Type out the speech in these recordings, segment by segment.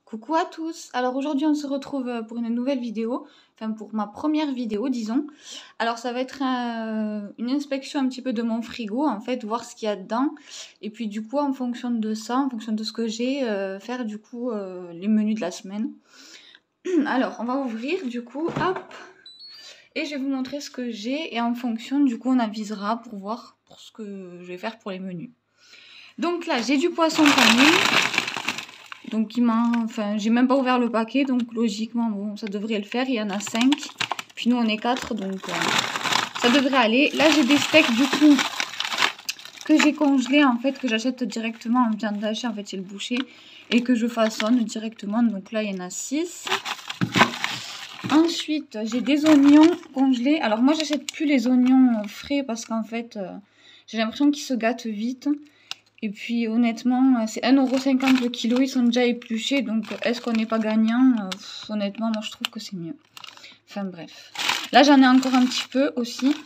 Coucou à tous. Alors aujourd'hui on se retrouve pour une nouvelle vidéo, enfin pour ma première vidéo disons. Alors ça va être une inspection un petit peu de mon frigo en fait, voir ce qu'il y a dedans. Et puis du coup en fonction de ça, en fonction de ce que j'ai, faire du coup les menus de la semaine. Alors on va ouvrir du coup, hop. Et je vais vous montrer ce que j'ai et en fonction du coup on avisera pour voir pour ce que je vais faire pour les menus. Donc là j'ai du poisson pané. Donc j'ai même pas ouvert le paquet, donc logiquement bon ça devrait le faire, il y en a 5. Puis nous on est 4, donc ça devrait aller. Là j'ai des steaks du coup que j'ai congelés en fait, que j'achète directement en viande hachée en fait chez le boucher. Et que je façonne directement, donc là il y en a 6. Ensuite j'ai des oignons congelés. Alors moi j'achète plus les oignons frais parce qu'en fait j'ai l'impression qu'ils se gâtent vite. Et puis honnêtement, c'est 1,50 € le kilo, ils sont déjà épluchés, donc est-ce qu'on n'est pas gagnant? Honnêtement, moi je trouve que c'est mieux. Enfin bref. Là j'en ai encore un petit peu aussi.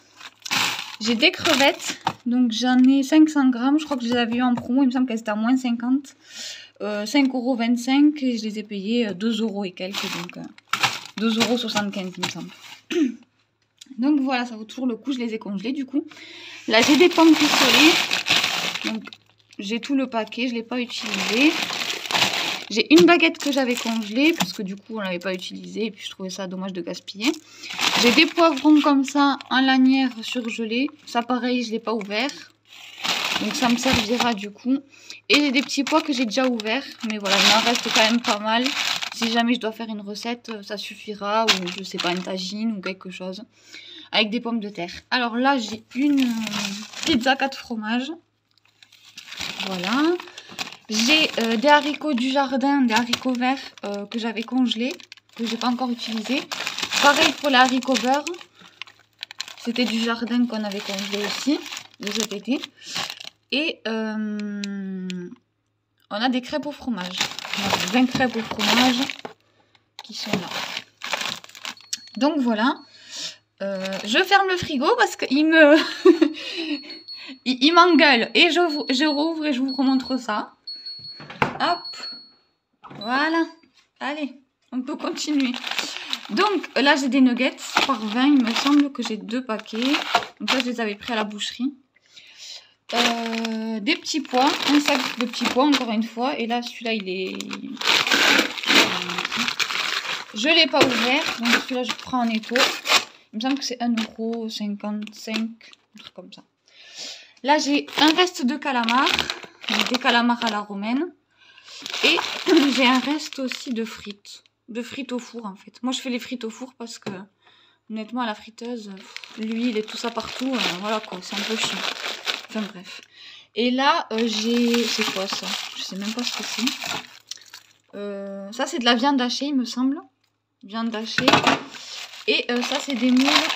J'ai des crevettes, donc j'en ai 500 grammes, je crois que je les avais eu en promo, il me semble qu'elles étaient à moins 50. 5,25 € et je les ai payées 2 € et quelques, donc 2,75 € il me semble. Donc voilà, ça vaut toujours le coup, je les ai congelées du coup. Là j'ai des pommes pissolées, donc j'ai tout le paquet, je ne l'ai pas utilisé. J'ai une baguette que j'avais congelée, parce que du coup on ne l'avait pas utilisée, et puis je trouvais ça dommage de gaspiller. J'ai des poivrons comme ça, en lanière surgelés. Ça pareil, je ne l'ai pas ouvert. Donc ça me servira du coup. Et j'ai des petits pois que j'ai déjà ouverts, mais voilà, il m'en reste quand même pas mal. Si jamais je dois faire une recette, ça suffira, ou je sais pas, une tagine ou quelque chose. Avec des pommes de terre. Alors là, j'ai une pizza 4 fromages. Voilà. J'ai des haricots du jardin, des haricots verts que j'avais congelés, que j'ai pas encore utilisés. Pareil pour les haricots beurre. C'était du jardin qu'on avait congelé aussi, de cet été. Et on a des crêpes au fromage. On a 20 crêpes au fromage qui sont là. Donc voilà. Je ferme le frigo parce qu'il me... il m'engueule. Et je rouvre et je vous remontre ça. Hop, voilà, allez, on peut continuer. Donc là j'ai des nuggets par 20, il me semble que j'ai 2 paquets. Donc là je les avais pris à la boucherie. Des petits pois, un sac de petits pois encore une fois. Et là celui-là il est... Je ne l'ai pas ouvert, donc celui-là je prends en étau. Il me semble que c'est 1,55 €, un truc comme ça. Là j'ai un reste de calamars, des calamars à la romaine. Et j'ai un reste aussi de frites au four en fait. Moi je fais les frites au four parce que honnêtement à la friteuse, l'huile et tout ça partout, voilà quoi, c'est un peu chiant. Enfin bref. Et là j'ai... C'est quoi ça? Je sais même pas ce que c'est. Ça c'est de la viande hachée il me semble. Viande hachée. Et ça c'est des moules.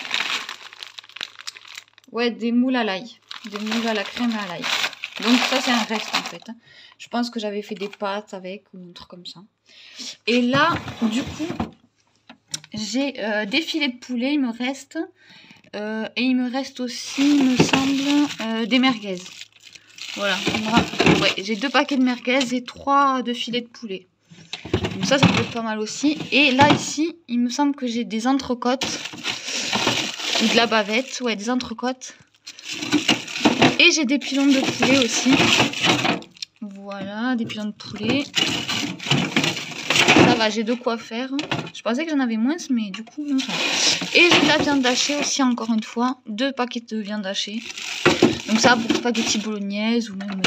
Ouais, des moules à l'ail. Des moules à la crème et à l'ail. Donc ça c'est un reste en fait. Je pense que j'avais fait des pâtes avec ou un truc comme ça. Et là du coup j'ai des filets de poulet, il me reste. Et il me reste aussi, il me semble, des merguez. Voilà. Ouais, j'ai 2 paquets de merguez et 3 de filets de poulet. Donc ça peut être pas mal aussi. Et là ici, il me semble que j'ai des entrecôtes. Ou de la bavette. Ouais, des entrecôtes. Et j'ai des pilons de poulet aussi. Voilà, des pilons de poulet. Ça va, j'ai de quoi faire. Je pensais que j'en avais moins, mais du coup, non, ça va. Et j'ai de la viande hachée aussi, encore une fois. 2 paquets de viande hachée. Donc ça, pour spaghetti bolognaise ou même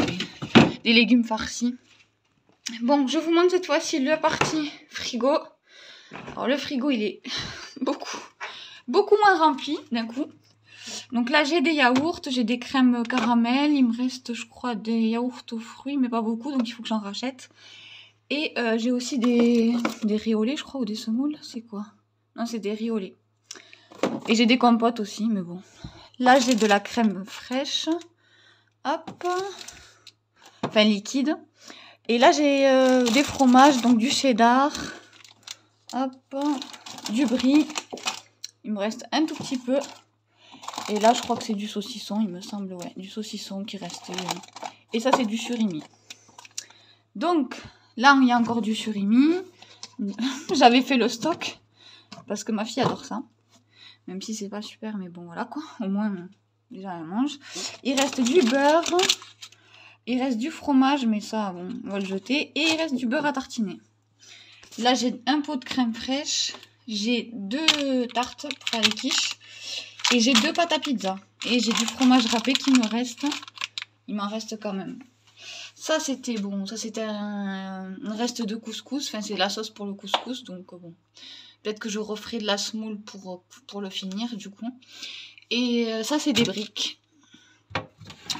des légumes farcis. Bon, je vous montre cette fois-ci la partie frigo. Alors, le frigo, il est beaucoup moins rempli d'un coup. Donc là j'ai des yaourts, j'ai des crèmes caramel, il me reste je crois des yaourts aux fruits mais pas beaucoup donc il faut que j'en rachète. Et j'ai aussi des riolets je crois ou des semoules, c'est quoi? Non c'est des riolets. Et j'ai des compotes aussi mais bon. Là j'ai de la crème fraîche, hop, enfin liquide. Et là j'ai des fromages, donc du cheddar, hop, du brie, il me reste un tout petit peu. Et là, je crois que c'est du saucisson, il me semble, ouais, du saucisson qui restait. Et ça, c'est du surimi. Donc, Là, il y a encore du surimi. J'avais fait le stock parce que ma fille adore ça. Même si c'est pas super, mais bon, voilà quoi. Au moins, déjà, elle mange. Il reste du beurre. Il reste du fromage, mais ça, bon, on va le jeter. Et il reste du beurre à tartiner. Là, j'ai un pot de crème fraîche. J'ai 2 tartes pour faire les quiches. Et j'ai 2 pâtes à pizza. Et j'ai du fromage râpé qui me reste. Il m'en reste quand même. Ça, c'était bon. Ça, c'était un reste de couscous. Enfin, c'est la sauce pour le couscous. Donc, bon. Peut-être que je referai de la semoule pour le finir, du coup. Et ça, c'est des briques.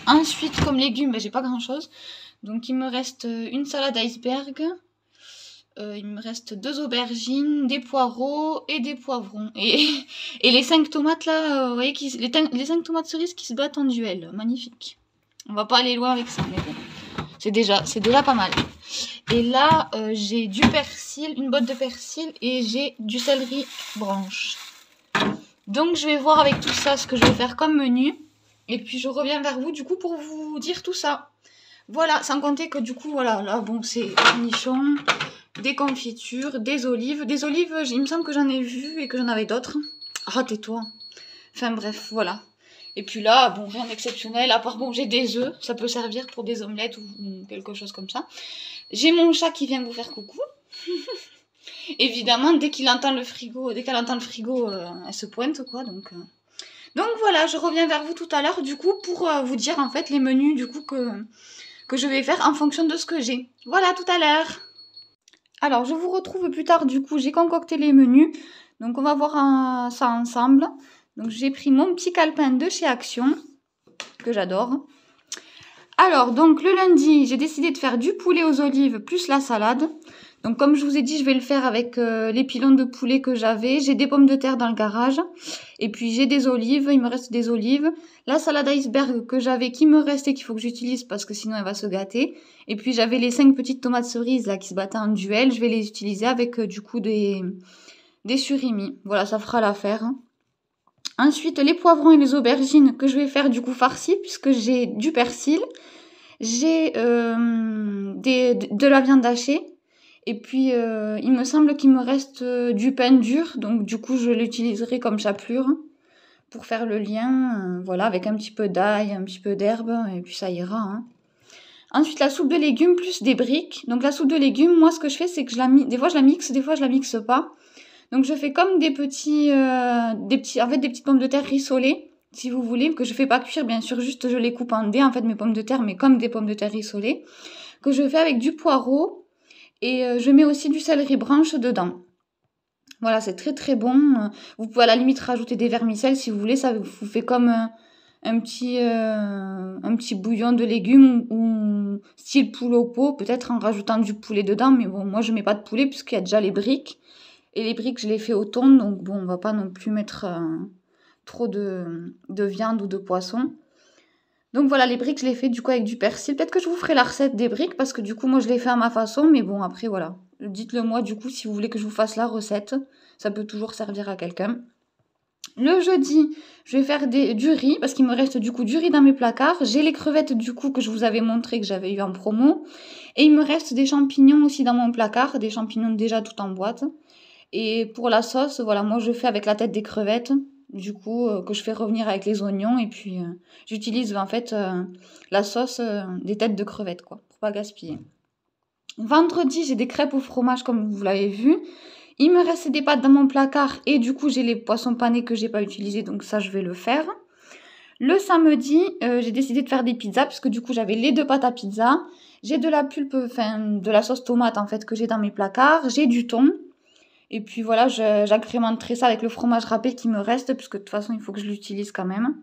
Ensuite, comme légumes, ben, j'ai pas grand-chose. Donc, il me reste une salade iceberg. Il me reste 2 aubergines, des poireaux et des poivrons. Et les 5 tomates, là, vous voyez, les 5 tomates cerises qui se battent en duel. Magnifique. On va pas aller loin avec ça, mais bon. C'est déjà pas mal. Et là, j'ai du persil, une botte de persil et j'ai du céleri branche. Donc, je vais voir avec tout ça ce que je vais faire comme menu. Et puis, je reviens vers vous, du coup, pour vous dire tout ça. Voilà, sans compter que, du coup, voilà, là, bon, c'est cornichons, des confitures, des olives. Des olives, il me semble que j'en ai vu et que j'en avais d'autres. Ah, tais-toi. Enfin, bref, voilà. Et puis là, bon, rien d'exceptionnel. À part, bon, j'ai des œufs. Ça peut servir pour des omelettes ou quelque chose comme ça. J'ai mon chat qui vient vous faire coucou. Évidemment, dès qu'elle entend le frigo, elle se pointe, quoi. Donc voilà, je reviens vers vous tout à l'heure, du coup, pour vous dire, en fait, les menus, du coup, que je vais faire en fonction de ce que j'ai. Voilà, tout à l'heure. Alors, je vous retrouve plus tard, du coup, j'ai concocté les menus. Donc, on va voir ça ensemble. Donc, j'ai pris mon petit calepin de chez Action, que j'adore. Alors, donc, le lundi, j'ai décidé de faire du poulet aux olives plus la salade. Donc, comme je vous ai dit, je vais le faire avec les pilons de poulet que j'avais. J'ai des pommes de terre dans le garage. Et puis, j'ai des olives. Il me reste des olives. La salade iceberg que j'avais, qui me restait, qu'il faut que j'utilise parce que sinon, elle va se gâter. Et puis, j'avais les 5 petites tomates cerises là qui se battaient en duel. Je vais les utiliser avec, du coup, des surimi. Voilà, ça fera l'affaire. Ensuite, les poivrons et les aubergines que je vais faire, du coup, farcis, puisque j'ai du persil. J'ai de la viande hachée. Et puis, il me semble qu'il me reste du pain dur. Donc, du coup, je l'utiliserai comme chapelure pour faire le lien. Voilà, avec un petit peu d'ail, un petit peu d'herbe. Et puis, ça ira. Hein. Ensuite, la soupe de légumes plus des briques. Donc, la soupe de légumes, moi, ce que je fais, c'est que des fois, je la mixe, des fois, je la mixe pas. Donc, je fais comme des petites pommes de terre rissolées, si vous voulez, que je fais pas cuire, bien sûr, juste je les coupe en dés, en fait, mes pommes de terre, mais comme des pommes de terre rissolées, que je fais avec du poireau. Et je mets aussi du céleri branche dedans. Voilà, c'est très très bon. Vous pouvez à la limite rajouter des vermicelles si vous voulez. Ça vous fait comme un petit bouillon de légumes ou style poulet au pot. Peut-être en rajoutant du poulet dedans. Mais bon, moi je mets pas de poulet puisqu'il y a déjà les briques. Et les briques, je les fais au thon. Donc bon, on va pas non plus mettre trop de viande ou de poisson. Donc voilà, les briques, je les fais du coup avec du persil. Peut-être que je vous ferai la recette des briques parce que du coup, moi, je les fais à ma façon. Mais bon, après, voilà. Dites-le moi du coup si vous voulez que je vous fasse la recette. Ça peut toujours servir à quelqu'un. Le jeudi, je vais faire du riz parce qu'il me reste du coup du riz dans mes placards. J'ai les crevettes du coup que je vous avais montré que j'avais eu en promo. Et il me reste des champignons aussi dans mon placard. Des champignons déjà tout en boîte. Et pour la sauce, voilà, moi je fais avec la tête des crevettes. Du coup, que je fais revenir avec les oignons. Et puis, j'utilise en fait la sauce des têtes de crevettes, quoi, pour pas gaspiller. Vendredi, j'ai des crêpes au fromage, comme vous l'avez vu. Il me reste des pâtes dans mon placard. Et du coup, j'ai les poissons panés que j'ai pas utilisés. Donc ça, je vais le faire. Le samedi, j'ai décidé de faire des pizzas. Puisque du coup, j'avais les 2 pâtes à pizza. J'ai de la pulpe, enfin, de la sauce tomate, en fait, que j'ai dans mes placards. J'ai du thon. Et puis voilà, j'agrémenterai ça avec le fromage râpé qui me reste, puisque de toute façon, il faut que je l'utilise quand même.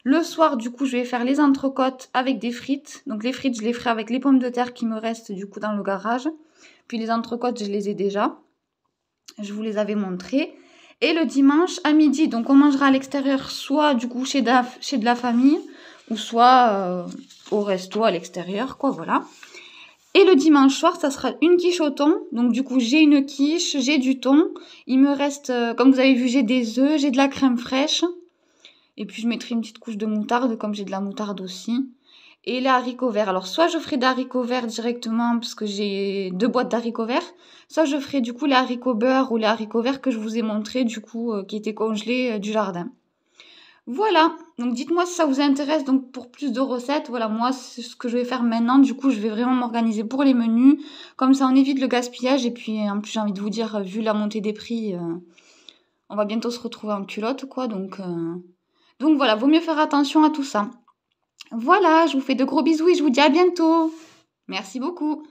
Le soir, du coup, je vais faire les entrecôtes avec des frites. Donc les frites, je les ferai avec les pommes de terre qui me restent du coup dans le garage. Puis les entrecôtes, je les ai déjà. Je vous les avais montrées. Et le dimanche, à midi, donc on mangera à l'extérieur, soit du coup chez de la famille, ou soit au resto à l'extérieur, quoi, voilà. Et le dimanche soir, ça sera une quiche au thon. Donc du coup, j'ai une quiche, j'ai du thon. Il me reste, comme vous avez vu, j'ai des œufs, j'ai de la crème fraîche. Et puis je mettrai une petite couche de moutarde, comme j'ai de la moutarde aussi. et les haricots verts. Alors, soit je ferai des haricots verts directement parce que j'ai 2 boîtes d'haricots verts, soit je ferai du coup les haricots beurre ou les haricots verts que je vous ai montré du coup qui étaient congelés du jardin. Voilà, donc dites-moi si ça vous intéresse donc pour plus de recettes. Voilà, moi c'est ce que je vais faire maintenant. Du coup, je vais vraiment m'organiser pour les menus. Comme ça, on évite le gaspillage. Et puis, en plus, j'ai envie de vous dire, vu la montée des prix, on va bientôt se retrouver en culotte, quoi. Donc voilà, vaut mieux faire attention à tout ça. Voilà, je vous fais de gros bisous et je vous dis à bientôt. Merci beaucoup.